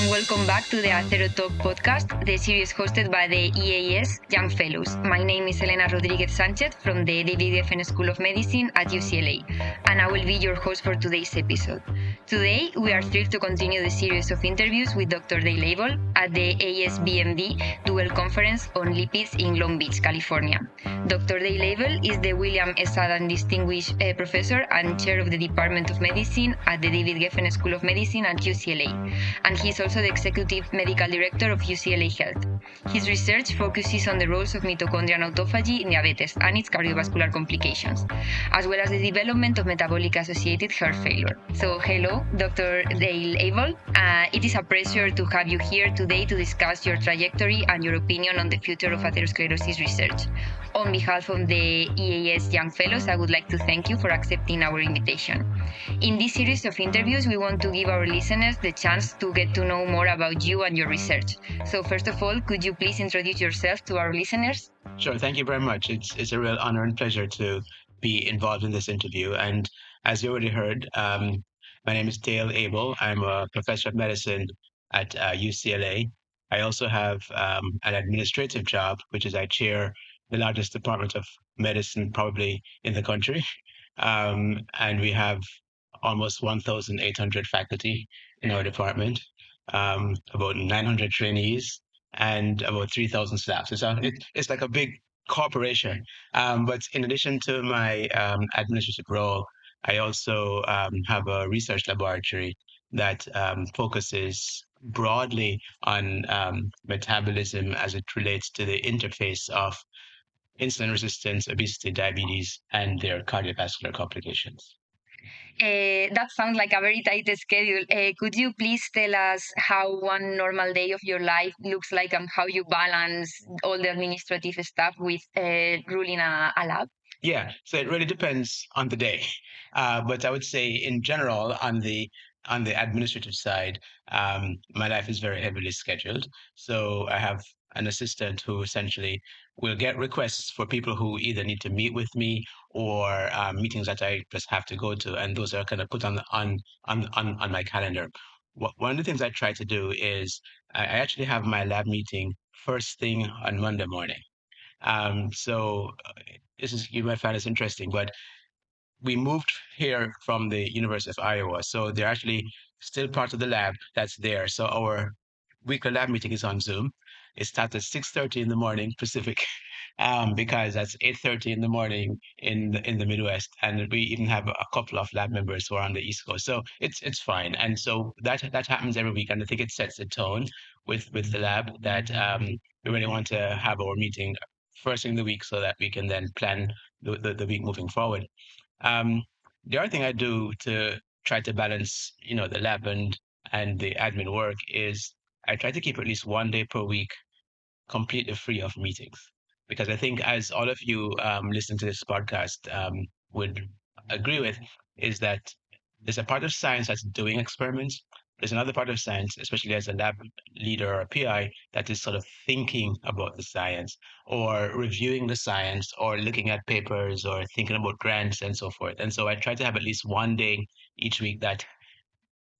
and welcome back to the Athero Talk podcast, the series hosted by the EAS Young Fellows. My name is Elena Rodriguez-Sanchez from the David Geffen School of Medicine at UCLA, and I will be your host for today's episode. Today, we are thrilled to continue the series of interviews with Dr. Dale Abel at the ASBMD Dual Conference on Lipids in Long Beach, California. Dr. Dale Abel is the William S. Adams Distinguished Professor and Chair of the Department of Medicine at the David Geffen School of Medicine at UCLA, and he's also the Executive Medical Director of UCLA Health. His research focuses on the roles of mitochondrial autophagy in diabetes and its cardiovascular complications, as well as the development of metabolic-associated heart failure. So, hello, Dr. Dale Abel. It is a pleasure to have you here today to discuss your trajectory and your opinion on the future of atherosclerosis research. On behalf of the EAS Young Fellows, I would like to thank you for accepting our invitation. In this series of interviews, we want to give our listeners the chance to get to know more about you and your research. So first of all, could you please introduce yourself to our listeners? Sure. Thank you very much. It's a real honor and pleasure to be involved in this interview. And as you already heard, my name is Dale Abel. I'm a professor of medicine at UCLA. I also have an administrative job, which is I chair the largest department of medicine probably in the country. And we have almost 1,800 faculty in our department, about 900 trainees, and about 3,000 staff. So it's like a big corporation. But in addition to my administrative role, I also have a research laboratory that focuses broadly on metabolism as it relates to the interface of insulin resistance, obesity, diabetes, and their cardiovascular complications. That sounds like a very tight schedule. Could you please tell us how one normal day of your life looks like and how you balance all the administrative stuff with ruling a lab? Yeah, so it really depends on the day. But I would say in general, on the administrative side, my life is very heavily scheduled. So I have an assistant who essentially will get requests for people who either need to meet with me or meetings that I just have to go to, and those are kind of put on my calendar. One of the things I try to do is I actually have my lab meeting first thing on Monday morning. So this is, you might find this interesting, but we moved here from the University of Iowa, so they're actually still part of the lab that's there. So our weekly lab meeting is on Zoom. It starts at 6:30 in the morning Pacific, because that's 8:30 in the morning in the Midwest, and we even have a couple of lab members who are on the East Coast. So it's fine, and so that happens every week, and I think it sets the tone with the lab that we really want to have our meeting first thing in the week so that we can then plan the week moving forward. Um, the other thing I do to try to balance, the lab and the admin work is I try to keep at least one day per week completely free of meetings. Because I think, as all of you listening to this podcast would agree with, is that there's a part of science that's doing experiments. There's another part of science, especially as a lab leader or a PI, that is sort of thinking about the science or reviewing the science or looking at papers or thinking about grants and so forth. And so I try to have at least one day each week that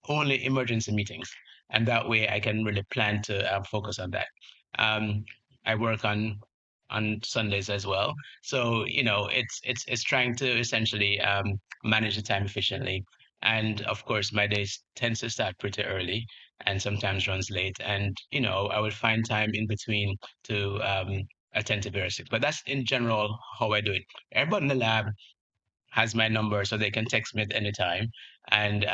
only emergency meetings. And that way I can really plan to focus on that. I work on Sundays as well. So, it's trying to essentially manage the time efficiently. And of course, my days tends to start pretty early and sometimes runs late. And, I will find time in between to attend to various things. But that's in general how I do it. Everybody in the lab has my number, so they can text me at any time. And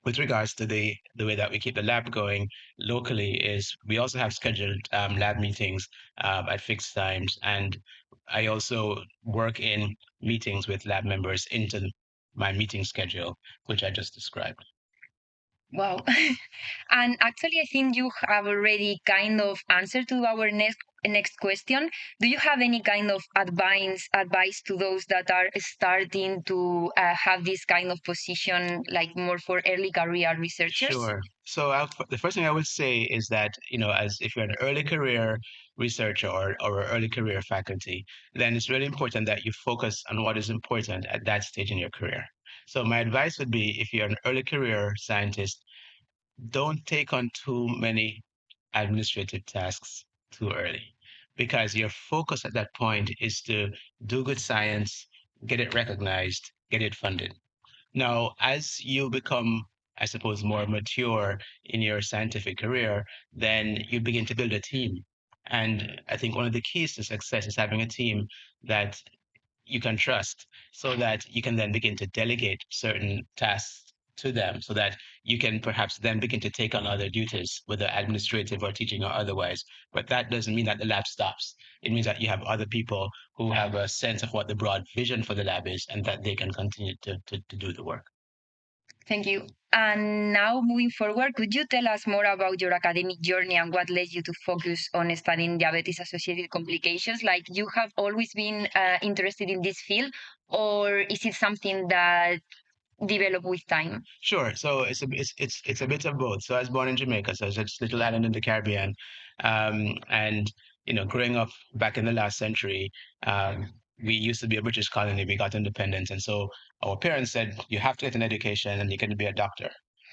with regards to the way that we keep the lab going locally is we also have scheduled lab meetings at fixed times, and I also work in meetings with lab members into my meeting schedule, which I just described. Wow. And actually, I think you have already kind of answered to our next question. Do you have any kind of advice to those that are starting to have this kind of position, like more for early career researchers? Sure. So the first thing I would say is that, as if you're an early career researcher or early career faculty, then it's really important that you focus on what is important at that stage in your career. So my advice would be, if you're an early career scientist, don't take on too many administrative tasks too early, because your focus at that point is to do good science, get it recognized, get it funded. Now, as you become, I suppose, more mature in your scientific career, then you begin to build a team. And I think one of the keys to success is having a team that you can trust, so that you can then begin to delegate certain tasks to them, so that you can perhaps then begin to take on other duties, whether administrative or teaching or otherwise. But that doesn't mean that the lab stops. It means that you have other people who have a sense of what the broad vision for the lab is, and that they can continue to do the work. Thank you. And now, moving forward, could you tell us more about your academic journey and what led you to focus on studying diabetes associated complications? Like, you have always been interested in this field, or is it something that developed with time? Sure. So it's a bit of both. So I was born in Jamaica, so it's a little island in the Caribbean, and growing up back in the last century, we used to be a British colony. We got independence, and so our parents said you have to get an education, and you can be a doctor,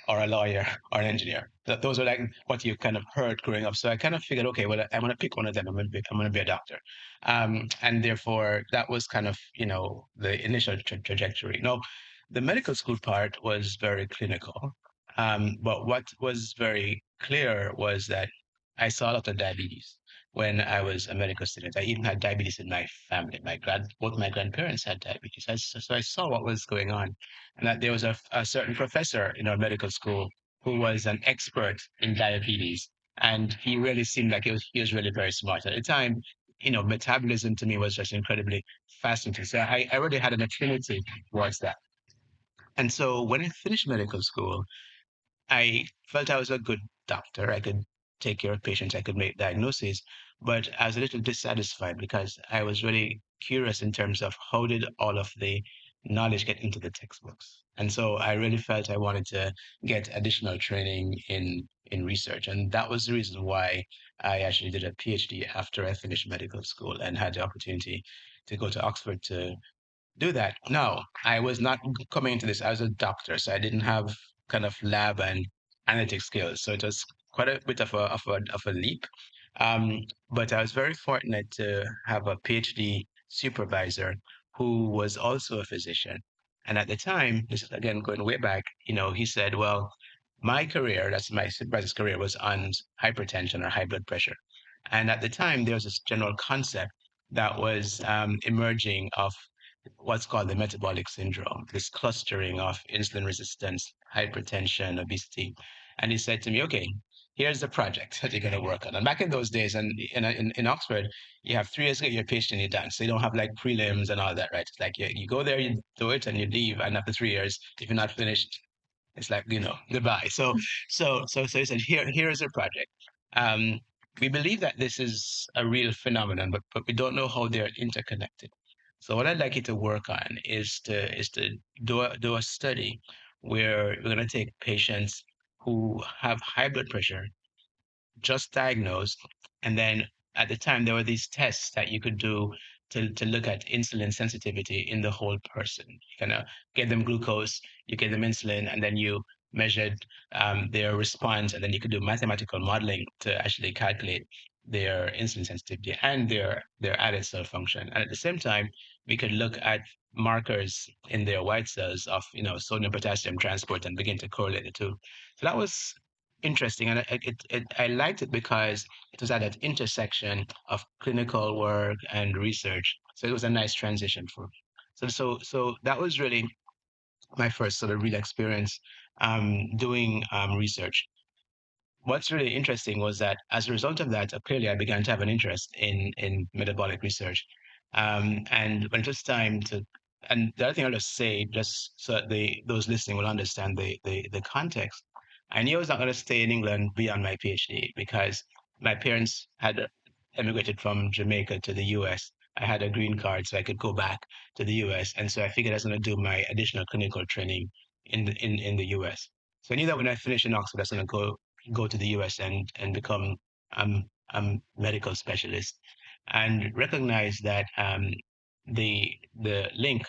or a lawyer, or an engineer. Those are like what you kind of heard growing up. So I kind of figured, okay, well, I'm going to pick one of them. I'm going to be a doctor, and therefore that was kind of the initial trajectory. No, the medical school part was very clinical. But what was very clear was that I saw a lot of diabetes when I was a medical student. I even had diabetes in my family. Both my grandparents had diabetes. So I saw what was going on, and that there was a certain professor in our medical school who was an expert in diabetes, and he really seemed like he was really very smart at the time. Metabolism to me was just incredibly fascinating. So I already had an affinity towards that. And so when I finished medical school, I felt I was a good doctor. I could take care of patients, I could make diagnoses, but I was a little dissatisfied because I was really curious in terms of how did all of the knowledge get into the textbooks. And so I really felt I wanted to get additional training in research. And that was the reason why I actually did a PhD after I finished medical school and had the opportunity to go to Oxford to do that. No, I was not coming into this as a doctor, so I didn't have kind of lab and analytic skills. So it was quite a bit of a leap. But I was very fortunate to have a PhD supervisor who was also a physician. And at the time, this is again going way back, he said, well, my career, that's my supervisor's career, was on hypertension or high blood pressure. And at the time, there was this general concept that was emerging of what's called the metabolic syndrome, this clustering of insulin resistance, hypertension, obesity. And he said to me, okay, here's the project that you're going to work on. And back in those days, and in Oxford, you have 3 years to get your PhD and you're done. So you don't have like prelims and all that, right? It's like you go there, you do it, and you leave. And after 3 years, if you're not finished, it's like, goodbye. So he said, here is a project. Um, we believe that this is a real phenomenon, but we don't know how they're interconnected. So what I'd like you to work on is to do a study where we're going to take patients who have high blood pressure, just diagnosed. And then at the time, there were these tests that you could do to look at insulin sensitivity in the whole person. You kind of get them glucose, you get them insulin, and then you measured their response, and then you could do mathematical modeling to actually calculate their insulin sensitivity and their added cell function. And at the same time, we could look at markers in their white cells of sodium potassium transport and begin to correlate the two. So that was interesting, and I liked it because it was at that intersection of clinical work and research. So it was a nice transition for me. So that was really my first sort of real experience doing research. What's really interesting was that as a result of that, clearly I began to have an interest in metabolic research. And when it was time to, and the other thing I'll just say, just so that those listening will understand the context, I knew I was not going to stay in England beyond my PhD because my parents had emigrated from Jamaica to the US. I had a green card, so I could go back to the US, and so I figured I was going to do my additional clinical training in the US. So I knew that when I finished in Oxford, I was going to go to the US and become a medical specialist, and recognize that the link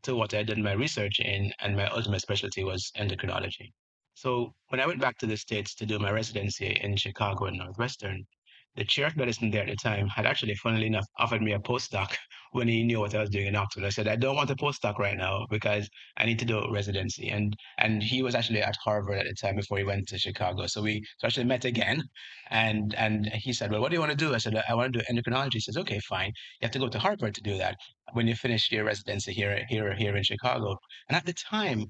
to what I did my research in and my ultimate specialty was endocrinology. So when I went back to the States to do my residency in Chicago and Northwestern, the chair of medicine there at the time had actually, funnily enough, offered me a postdoc when he knew what I was doing in Oxford. I said, I don't want a postdoc right now because I need to do residency. And he was actually at Harvard at the time before he went to Chicago. So actually met again. And he said, well, what do you want to do? I said, I want to do endocrinology. He says, okay, fine. You have to go to Harvard to do that when you finish your residency here in Chicago. And at the time,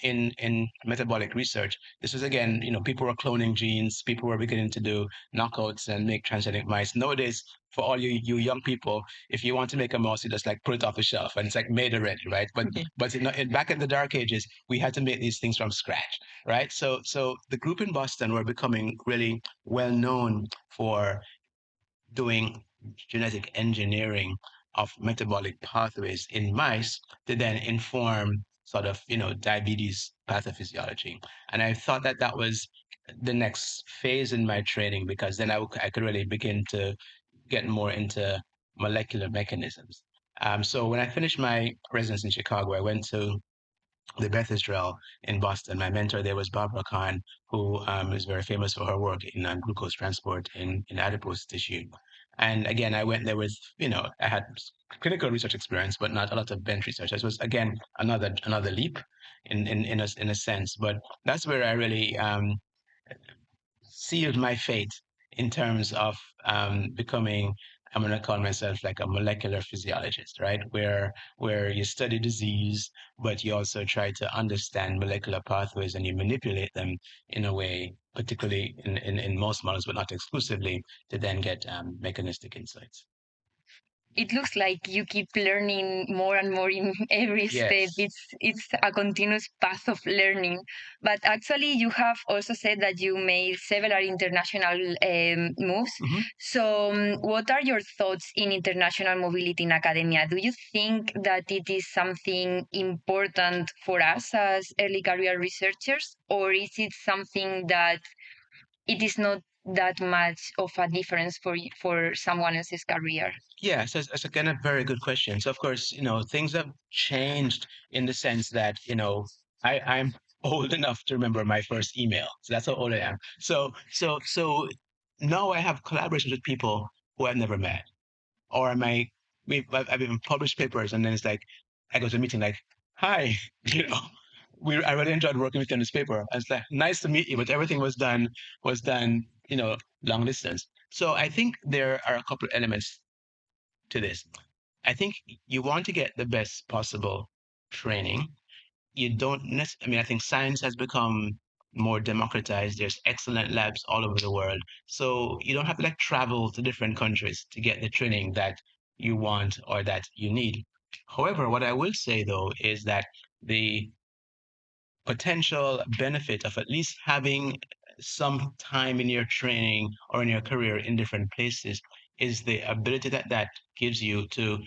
in metabolic research, this was again, people were cloning genes, people were beginning to do knockouts and make transgenic mice. Nowadays, for all you young people, if you want to make a mouse, you just like put it off the shelf and it's like made already, right? But back in the dark ages, we had to make these things from scratch, right? So the group in Boston were becoming really well known for doing genetic engineering of metabolic pathways in mice to then inform sort of, diabetes pathophysiology. And I thought that that was the next phase in my training because then I could really begin to get more into molecular mechanisms. So when I finished my residence in Chicago, I went to the Beth Israel in Boston. My mentor there was Barbara Khan, who is very famous for her work in glucose transport in adipose tissue. And again, I went there with, I had clinical research experience, but not a lot of bench research. This was again another leap in a sense. But that's where I really sealed my fate in terms of becoming. I'm going to call myself like a molecular physiologist, right? Where you study disease, but you also try to understand molecular pathways and you manipulate them in a way, particularly in most models, but not exclusively, to then get mechanistic insights. It looks like you keep learning more and more in every step. Yes. It's a continuous path of learning. But actually, you have also said that you made several international moves. Mhm. So, what are your thoughts in international mobility in academia? Do you think that it is something important for us as early career researchers, or is it something that it is not that much of a difference for someone else's career? Yeah, so it's again a very good question. So of course, things have changed in the sense that, I'm old enough to remember my first email. So that's how old I am. So now I have collaborations with people who I've never met. Or I've even published papers and then it's like I go to a meeting like, hi, you know, I really enjoyed working with you on this paper. And it's like nice to meet you, but everything was done, long distance. So I think there are a couple of elements to this. I think you want to get the best possible training. You don't necessarily, I mean, I think science has become more democratized. There's excellent labs all over the world. So you don't have to like travel to different countries to get the training that you want or that you need. However, what I will say though is that the potential benefit of at least having some time in your training or in your career in different places is the ability that that gives you to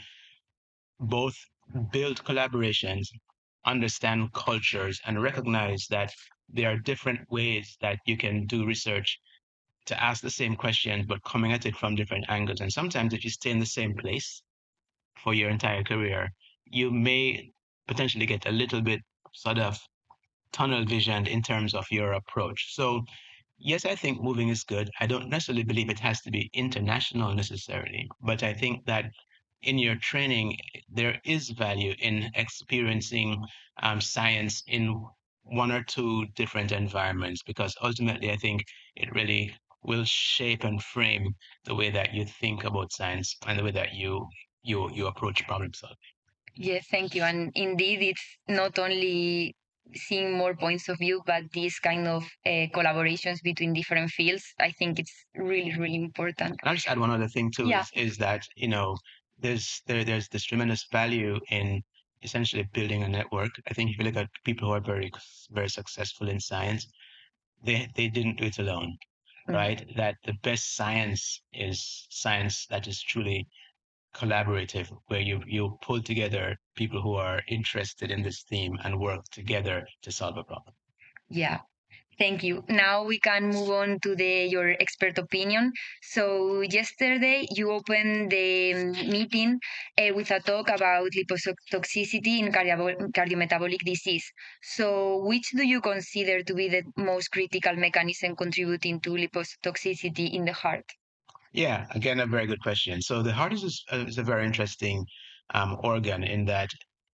both build collaborations, understand cultures, and recognize that there are different ways that you can do research to ask the same questions, but coming at it from different angles. And sometimes, if you stay in the same place for your entire career, you may potentially get a little bit sort of tunnel visioned in terms of your approach. So yes, I think moving is good. I don't necessarily believe it has to be international necessarily, but I think that in your training, there is value in experiencing science in one or two different environments because ultimately, I think it really will shape and frame the way that you think about science and the way that you approach problem solving. Yes, thank you. And indeed, it's not only seeing more points of view, but these kind of collaborations between different fields. I think it's really, really important. I'll just add one other thing too Yeah. is that there's this tremendous value in essentially building a network. I think if you look at people who are very successful in science, they didn't do it alone, right? That the best science is science that is truly collaborative, where you pull together people who are interested in this theme and work together to solve a problem. Yeah. Thank you. Now we can move on to your expert opinion. So yesterday you opened the meeting with a talk about lipotoxicity in cardiometabolic disease. So which do you consider to be the most critical mechanism contributing to lipotoxicity in the heart? Yeah, again, a very good question. So the heart is a very interesting organ in that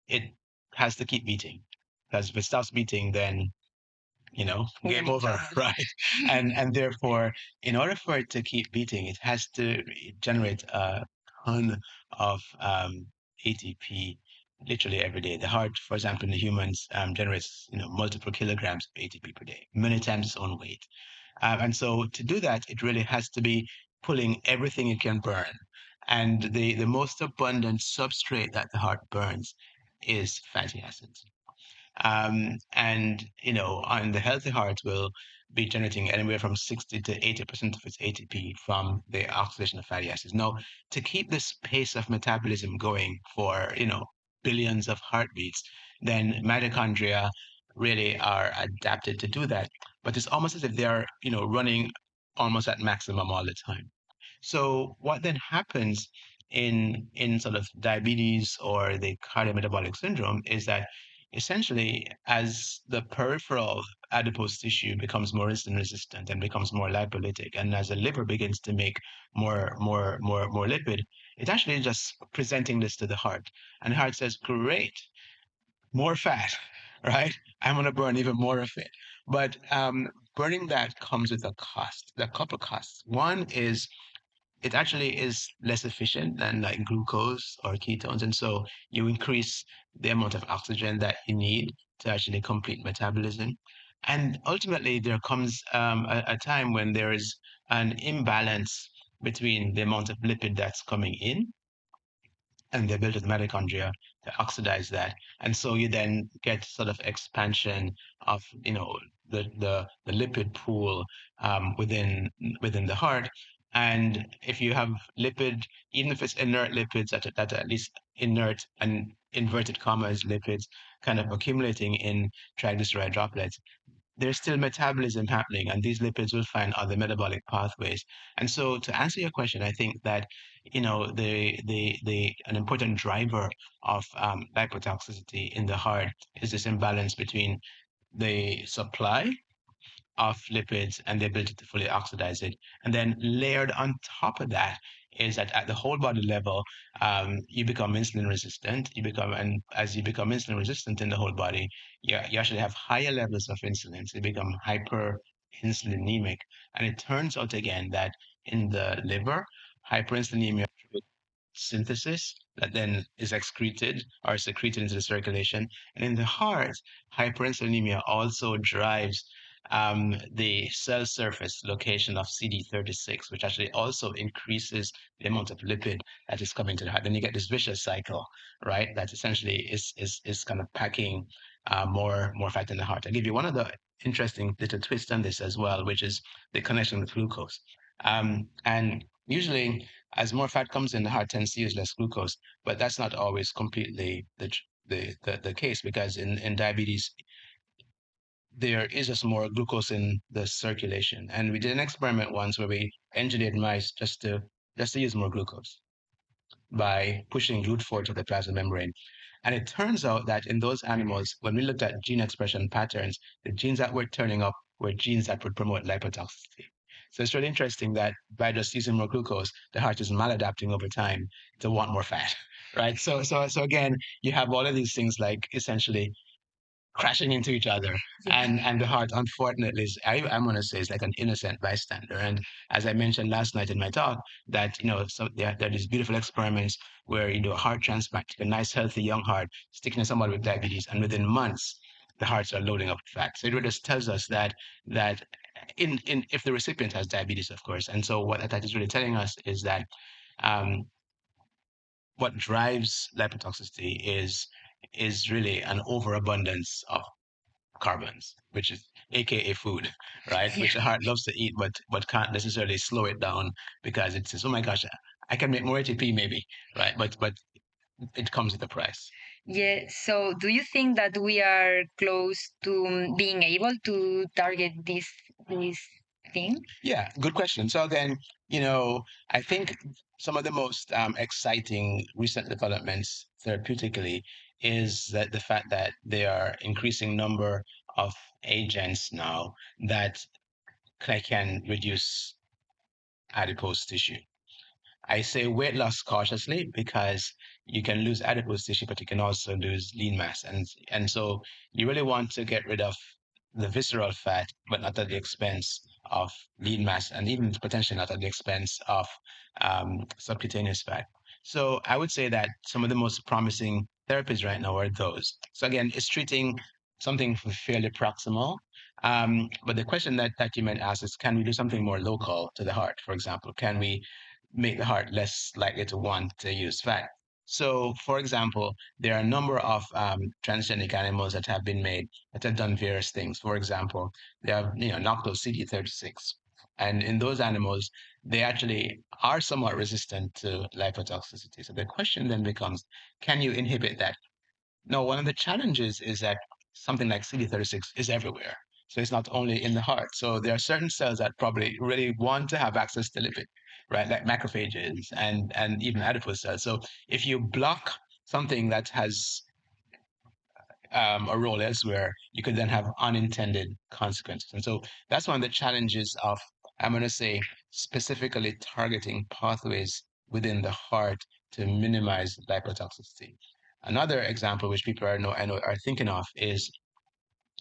it has to keep beating, because if it stops beating, then game over, right? And therefore, in order for it to keep beating, it has to generate a ton of ATP literally every day. The heart, for example, in the humans, generates multiple kilograms of ATP per day, many times its own weight. And so to do that, it really has to be pulling everything it can burn. And the most abundant substrate that the heart burns is fatty acids. And on the healthy heart will be generating anywhere from 60 to 80% of its ATP from the oxidation of fatty acids. Now, to keep this pace of metabolism going for, billions of heartbeats, then mitochondria really are adapted to do that. But it's almost as if they are, running almost at maximum all the time. So what then happens in sort of diabetes or the cardiometabolic syndrome is that essentially as the peripheral adipose tissue becomes more insulin resistant and becomes more lipolytic, and as the liver begins to make more lipid, it's actually just presenting this to the heart. And the heart says, great, more fat, right? I'm going to burn even more of it. But burning that comes with a cost. There are a couple of costs. One is it actually is less efficient than like glucose or ketones. And so you increase the amount of oxygen that you need to actually complete metabolism. And ultimately, there comes a time when there is an imbalance between the amount of lipid that's coming in and the ability of the mitochondria to oxidize that. And so you then get sort of expansion of, the lipid pool within the heart. And if you have lipid, even if it's inert lipids that are at least inert and inverted commas lipids kind of accumulating in triglyceride droplets, there's still metabolism happening, and these lipids will find other metabolic pathways. And so, to answer your question, I think that the an important driver of lipotoxicity in the heart is this imbalance between the supply of lipids and the ability to fully oxidize it. And then layered on top of that is that at the whole body level, you become insulin resistant. And as you become insulin resistant in the whole body, you actually have higher levels of insulin. So you become hyperinsulinemic. And it turns out again that in the liver, hyperinsulinemia synthesis that then is excreted or secreted into the circulation. And in the heart, hyperinsulinemia also drives the cell surface location of CD36, which actually also increases the amount of lipid that is coming to the heart. Then you get this vicious cycle, right? That essentially is kind of packing more fat in the heart. I'll give you one of the interesting little twist on this as well, which is the connection with glucose. And usually, as more fat comes in, the heart tends to use less glucose, but that's not always completely the case, because in diabetes, there is just more glucose in the circulation. And we did an experiment once where we engineered mice just to use more glucose by pushing GLUT4 to the plasma membrane. And it turns out that in those animals, when we looked at gene expression patterns, the genes that were turning up were genes that would promote lipotoxicity. So it's really interesting that by just using more glucose, the heart is maladapting over time to want more fat, right? So again, you have all of these things like essentially crashing into each other. And the heart, unfortunately, I'm going to say, is like an innocent bystander. And as I mentioned last night in my talk, that, so there are these beautiful experiments where you do a heart transplant, a nice, healthy, young heart, sticking to somebody with diabetes, and within months, the hearts are loading up with fat. So it really just tells us that in if the recipient has diabetes, of course. And so what that is really telling us is that um, what drives lipotoxicity is really an overabundance of carbons, which is AKA food, right? Yeah. Which the heart loves to eat, but can't necessarily slow it down because it says, "Oh my gosh, I can make more ATP maybe," right? But it comes with a price. Yeah, so do you think that we are close to being able to target this thing? Yeah, good question. So again, I think some of the most exciting recent developments therapeutically is that the fact that there are increasing number of agents now that can reduce adipose tissue. I say weight loss cautiously because you can lose adipose tissue, but you can also lose lean mass, and so you really want to get rid of the visceral fat, but not at the expense of lean mass, and even potentially not at the expense of subcutaneous fat. So I would say that some of the most promising therapies right now are those. So again, it's treating something fairly proximal. But the question that you might ask is, can we do something more local to the heart? For example, can we make the heart less likely to want to use fat? So, for example, there are a number of transgenic animals that have been made that have done various things. For example, they have knocked out CD36, and in those animals, they actually are somewhat resistant to lipotoxicity. So the question then becomes, can you inhibit that? No, one of the challenges is that something like CD36 is everywhere. So it's not only in the heart. So there are certain cells that probably really want to have access to lipid, right? Like macrophages and even adipose cells. So if you block something that has a role elsewhere, you could then have unintended consequences. And so that's one of the challenges of, I'm going to say, specifically targeting pathways within the heart to minimize lipotoxicity. Another example, which people I know are thinking of, is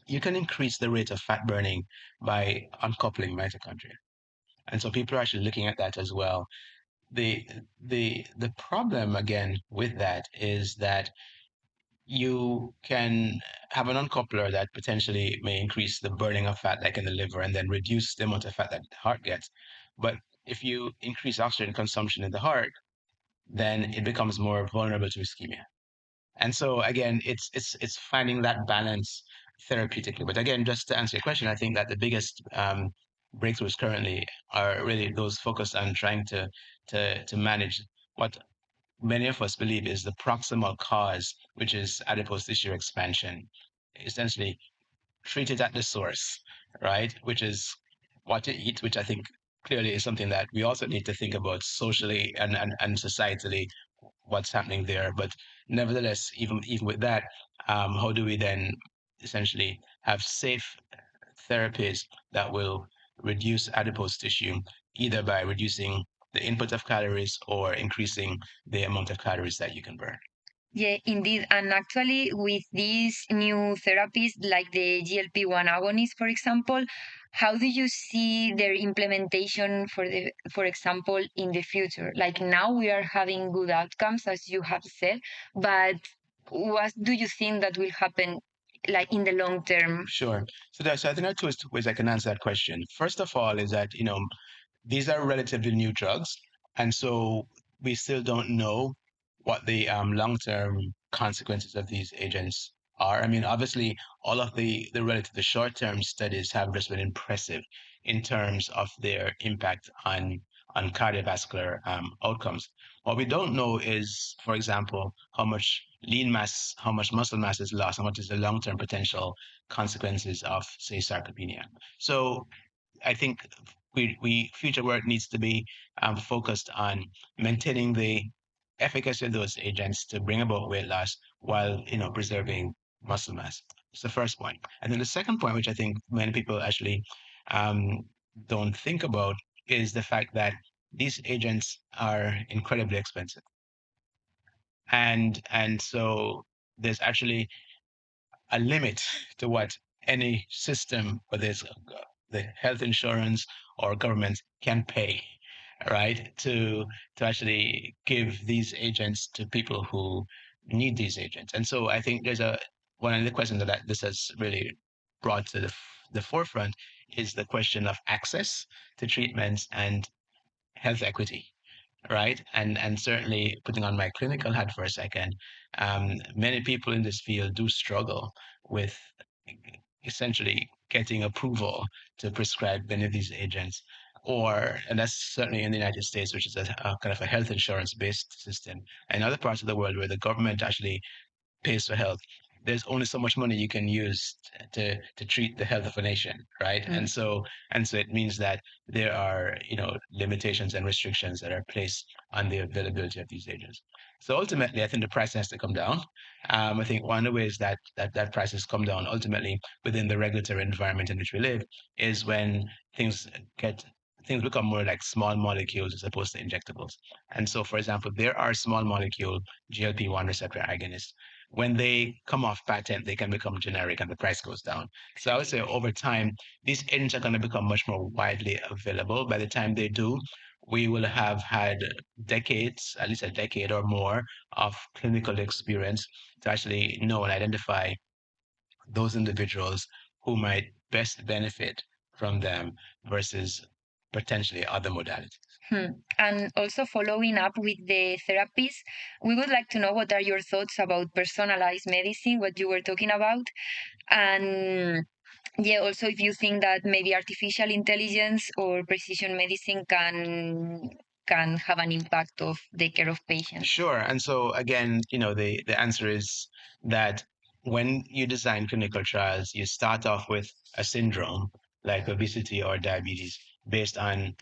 you can increase the rate of fat burning by uncoupling mitochondria. And so people are actually looking at that as well. The the problem again with that is that you can have an uncoupler that potentially may increase the burning of fat, like in the liver, and then reduce the amount of fat that the heart gets. But if you increase oxygen consumption in the heart, then it becomes more vulnerable to ischemia. And so again, it's finding that balance therapeutically. But again, just to answer your question, I think that the biggest breakthroughs currently are really those focused on trying to manage what many of us believe is the proximal cause, which is adipose tissue expansion. Essentially, treat it at the source, right? Which is what you eat, which I think clearly is something that we also need to think about socially and societally, what's happening there. But nevertheless, even with that, how do we then essentially have safe therapies that will reduce adipose tissue, either by reducing the input of calories or increasing the amount of calories that you can burn? Yeah, indeed. And actually, with these new therapies like the GLP-1 agonists, for example, how do you see their implementation for example, in the future? Like now we are having good outcomes, as you have said, but what do you think that will happen like in the long term? Sure. So I think there are two ways I can answer that question. First of all, is that these are relatively new drugs, and so we still don't know what the long-term consequences of these agents are. I mean, obviously, all of the short-term studies have just been impressive in terms of their impact on cardiovascular outcomes. What we don't know is, for example, how much lean mass, how much muscle mass is lost, how much is the long-term potential consequences of, say, sarcopenia. So I think we future work needs to be focused on maintaining the efficacy of those agents to bring about weight loss while preserving muscle mass. It's the first point, and then the second point, which I think many people actually um, don't think about, is the fact that these agents are incredibly expensive, and so there's actually a limit to what any system, whether it's the health insurance or government, can pay, right? To actually give these agents to people who need these agents. And so I think there's a one of the questions that this has really brought to the forefront is the question of access to treatments and health equity, right? And certainly putting on my clinical hat for a second, many people in this field do struggle with essentially getting approval to prescribe many of these agents. And that's certainly in the United States, which is a kind of a health insurance based system. In other parts of the world where the government actually pays for health. There's only so much money you can use to treat the health of a nation, right? And so it means that there are, limitations and restrictions that are placed on the availability of these agents. So ultimately, I think the price has to come down. I think one of the ways that prices come down ultimately within the regulatory environment in which we live is when things get things become more like small molecules as opposed to injectables. And so, for example, there are small molecule GLP-1 receptor agonists. When they come off patent, they can become generic and the price goes down. So I would say over time, these agents are going to become much more widely available. By the time they do, we will have had decades, at least a decade or more, of clinical experience to actually know and identify those individuals who might best benefit from them versus potentially other modalities. And also following up with the therapies, we would like to know what are your thoughts about personalized medicine, what you were talking about, and yeah, also if you think that maybe artificial intelligence or precision medicine can have an impact of the care of patients. Sure. And so again, the answer is that when you design clinical trials, you start off with a syndrome like obesity or diabetes based on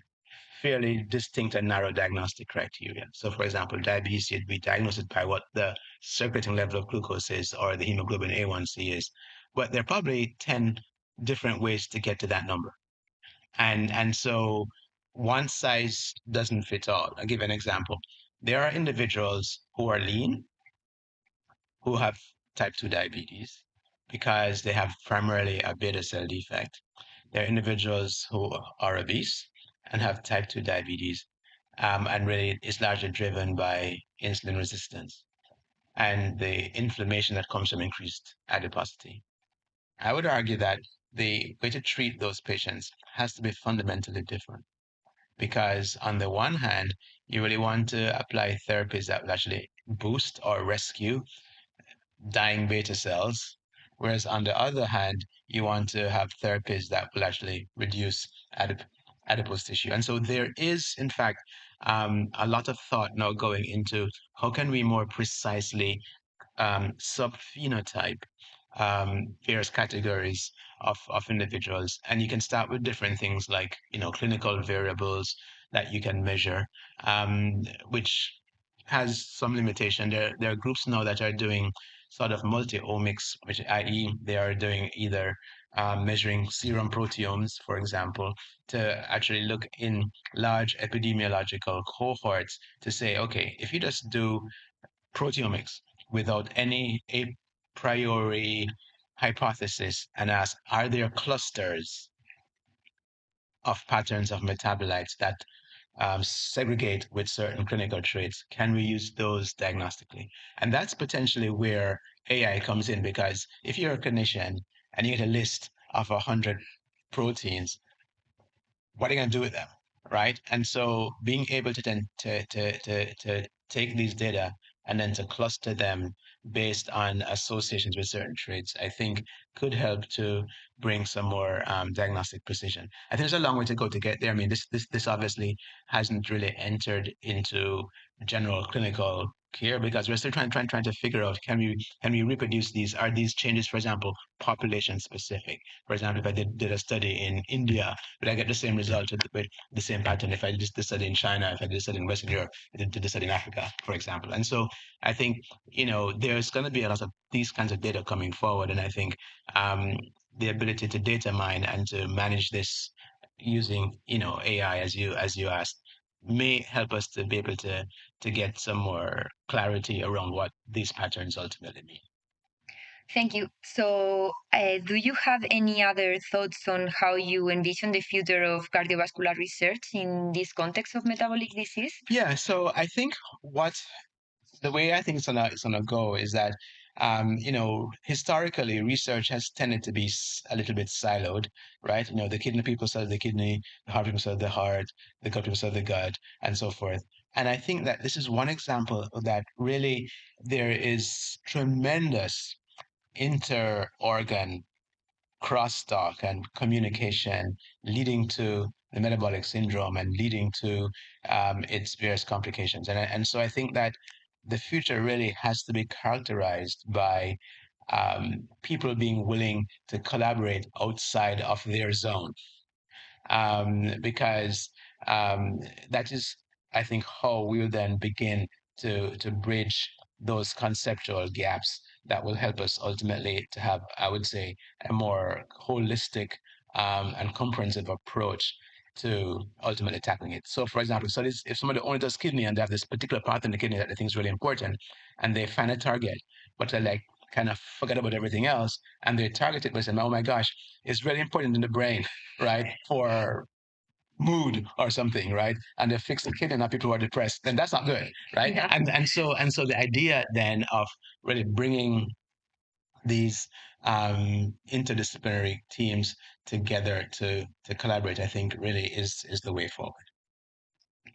fairly distinct and narrow diagnostic criteria. So, for example, diabetes, you'd be diagnosed by what the circulating level of glucose is or the hemoglobin A1C is. But there are probably 10 different ways to get to that number. And so one size doesn't fit all. I'll give you an example. There are individuals who are lean who have type 2 diabetes because they have primarily a beta cell defect. There are individuals who are obese and have type 2 diabetes, and really it's largely driven by insulin resistance and the inflammation that comes from increased adiposity. I would argue that the way to treat those patients has to be fundamentally different because, on the one hand, you really want to apply therapies that will actually boost or rescue dying beta cells. Whereas on the other hand, you want to have therapies that will actually reduce adipose tissue. And so there is, in fact, a lot of thought now going into how can we more precisely subphenotype various categories of individuals. And you can start with different things like, clinical variables that you can measure, which has some limitation. There are groups now that are doing sort of multi-omics, which i.e. they are doing either measuring serum proteomes, for example, to actually look in large epidemiological cohorts to say, okay, if you just do proteomics without any a priori hypothesis and ask, are there clusters of patterns of metabolites that segregate with certain clinical traits? Can we use those diagnostically? And that's potentially where AI comes in, because if you're a clinician and you get a list of 100 proteins, what are you going to do with them, right? And so being able to then to take these data and then to cluster them based on associations with certain traits, I think could help to bring some more diagnostic precision. I think there's a long way to go to get there. I mean, this obviously hasn't really entered into general clinical care because we're still trying to figure out, can we reproduce these? Are these changes, for example, population specific? For example, if I did a study in India, would I get the same result with the same pattern if I did the study in China, if I did the study in Western Europe, if I did the study in Africa, for example? And so I think, there's going to be a lot of these kinds of data coming forward. And I think the ability to data mine and to manage this using, AI, as you asked, may help us to be able to get some more clarity around what these patterns ultimately mean. Thank you. So, do you have any other thoughts on how you envision the future of cardiovascular research in this context of metabolic disease? Yeah, so I think the way I think it's gonna go is that historically research has tended to be a little bit siloed, right? The kidney people study the kidney, the heart people study the heart, the gut people study the gut, and so forth. And I think that this is one example of that really there is tremendous inter-organ crosstalk and communication leading to the metabolic syndrome and leading to its various complications. And so I think that the future really has to be characterized by people being willing to collaborate outside of their zone, because that is, I think, how we will then begin to bridge those conceptual gaps that will help us ultimately to have, I would say, a more holistic and comprehensive approach to ultimately tackling it. So, for example, so this, if somebody only does kidney and they have this particular part in the kidney that they think is really important, and they find a target, but they like kind of forget about everything else, and they target it by saying, "Oh my gosh, it's really important in the brain, right, for mood or something, right?" And they fix the kid and now people who are depressed, then that's not good, right? Yeah. And so the idea then of really bringing these interdisciplinary teams together to collaborate, I think, really is the way forward.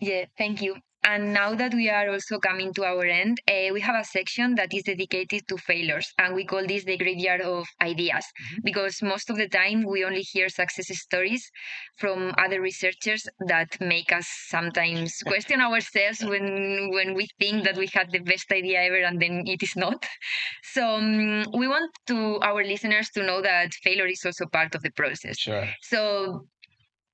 Yeah, thank you. And now that we are also coming to our end, we have a section that is dedicated to failures, and we call this the graveyard of ideas, because most of the time we only hear success stories from other researchers that make us sometimes question ourselves when we think that we had the best idea ever and then it is not. So we want to our listeners to know that failure is also part of the process. Sure. So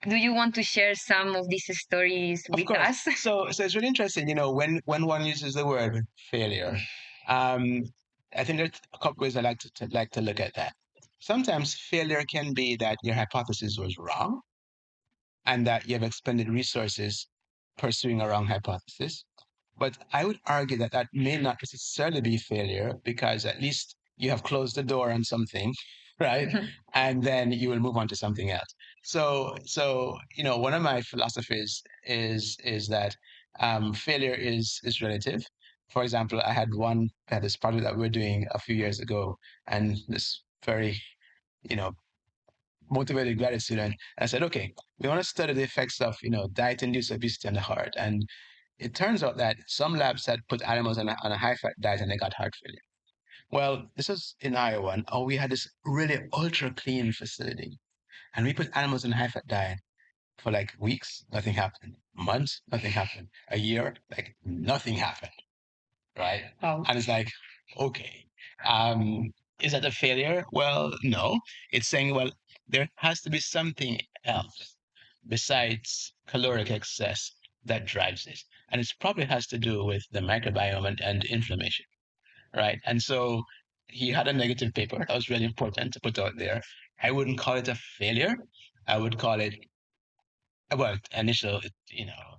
do you want to share some of these stories with us? So it's really interesting, when one uses the word failure, um, I think there's a couple ways I like to look at that. Sometimes failure can be that your hypothesis was wrong and that you have expended resources pursuing a wrong hypothesis. But I would argue that that may not necessarily be failure, because at least you have closed the door on something, right? And then you will move on to something else. So one of my philosophies is that failure is relative. For example, I had this project that we were doing a few years ago, and this very you know motivated graduate student. And I said, okay, we want to study the effects of diet-induced obesity on the heart. And it turns out that some labs had put animals on a high-fat diet and they got heart failure. Well, this was in Iowa, and we had this really ultra clean facility, and we put animals on a high-fat diet for like weeks, nothing happened. Months, nothing happened. A year, like nothing happened, right? Wow. And it's like, okay, is that a failure? Well, no. It's saying, well, there has to be something else besides caloric excess that drives this. And it probably has to do with the microbiome and inflammation, right? And so he had a negative paper that was really important to put out there. I wouldn't call it a failure. I would call it, well, initial,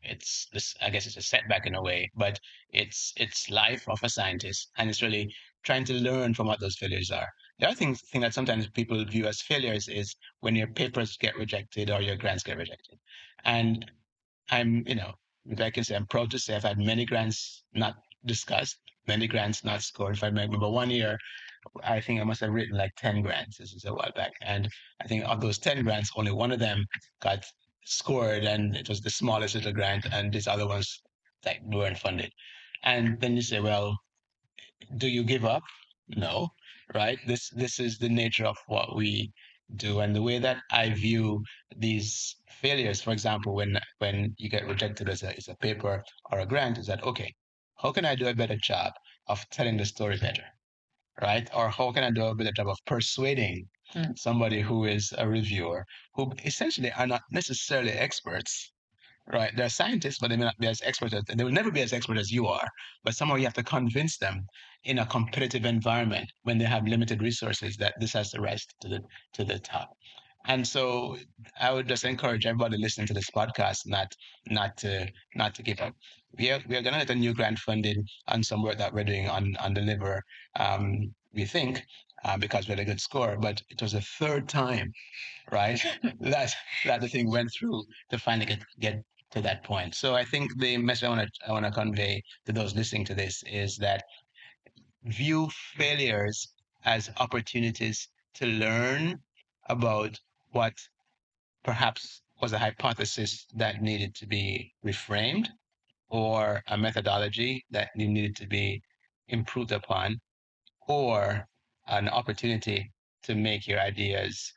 it's this, I guess it's a setback in a way, but it's life of a scientist, and it's really trying to learn from what those failures are. The other thing that sometimes people view as failures is when your papers get rejected or your grants get rejected. And I'm, if I can say, I'm proud to say I've had many grants not discussed, many grants not scored. If I remember one year, I think I must have written like 10 grants. This is a while back. And I think of those 10 grants, only one of them got scored, and it was the smallest little grant, and these other ones like weren't funded. And then you say, well, do you give up? No, right? This is the nature of what we do. And the way that I view these failures, for example, when you get rejected as a paper or a grant, is that okay, how can I do a better job of telling the story better? Right? Or how can I do a better job of persuading somebody who is a reviewer, who essentially are not necessarily experts, right? They're scientists, but they may not be as expert as, they will never be as expert as you are. But somehow you have to convince them in a competitive environment when they have limited resources that this has to rise to the top. And so I would just encourage everybody listening to this podcast not to not to give up. We are going to get a new grant funded on some work that we're doing on the liver. We think because we had a good score, but it was the third time, right, that the thing went through to finally get to that point. So I think the message I want to convey to those listening to this is that view failures as opportunities to learn about what perhaps was a hypothesis that needed to be reframed, or a methodology that needed to be improved upon, or an opportunity to make your ideas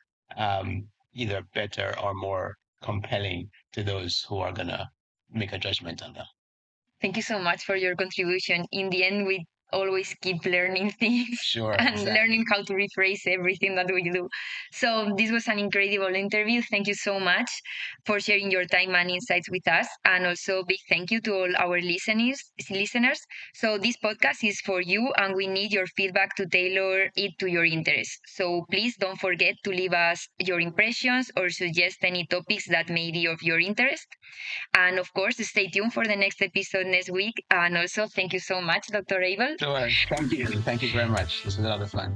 either better or more compelling to those who are going to make a judgment on them. Thank you so much for your contribution. In the end, we always keep learning things Sure, and exactly. learning how to rephrase everything that we do. So this was an incredible interview. Thank you so much for sharing your time and insights with us. And also big thank you to all our listeners. So this podcast is for you and we need your feedback to tailor it to your interests. So please don't forget to leave us your impressions or suggest any topics that may be of your interest. And of course, stay tuned for the next episode next week. And also, thank you so much, Dr. Abel. Sure. Thank you. Thank you very much. This was a lot of fun.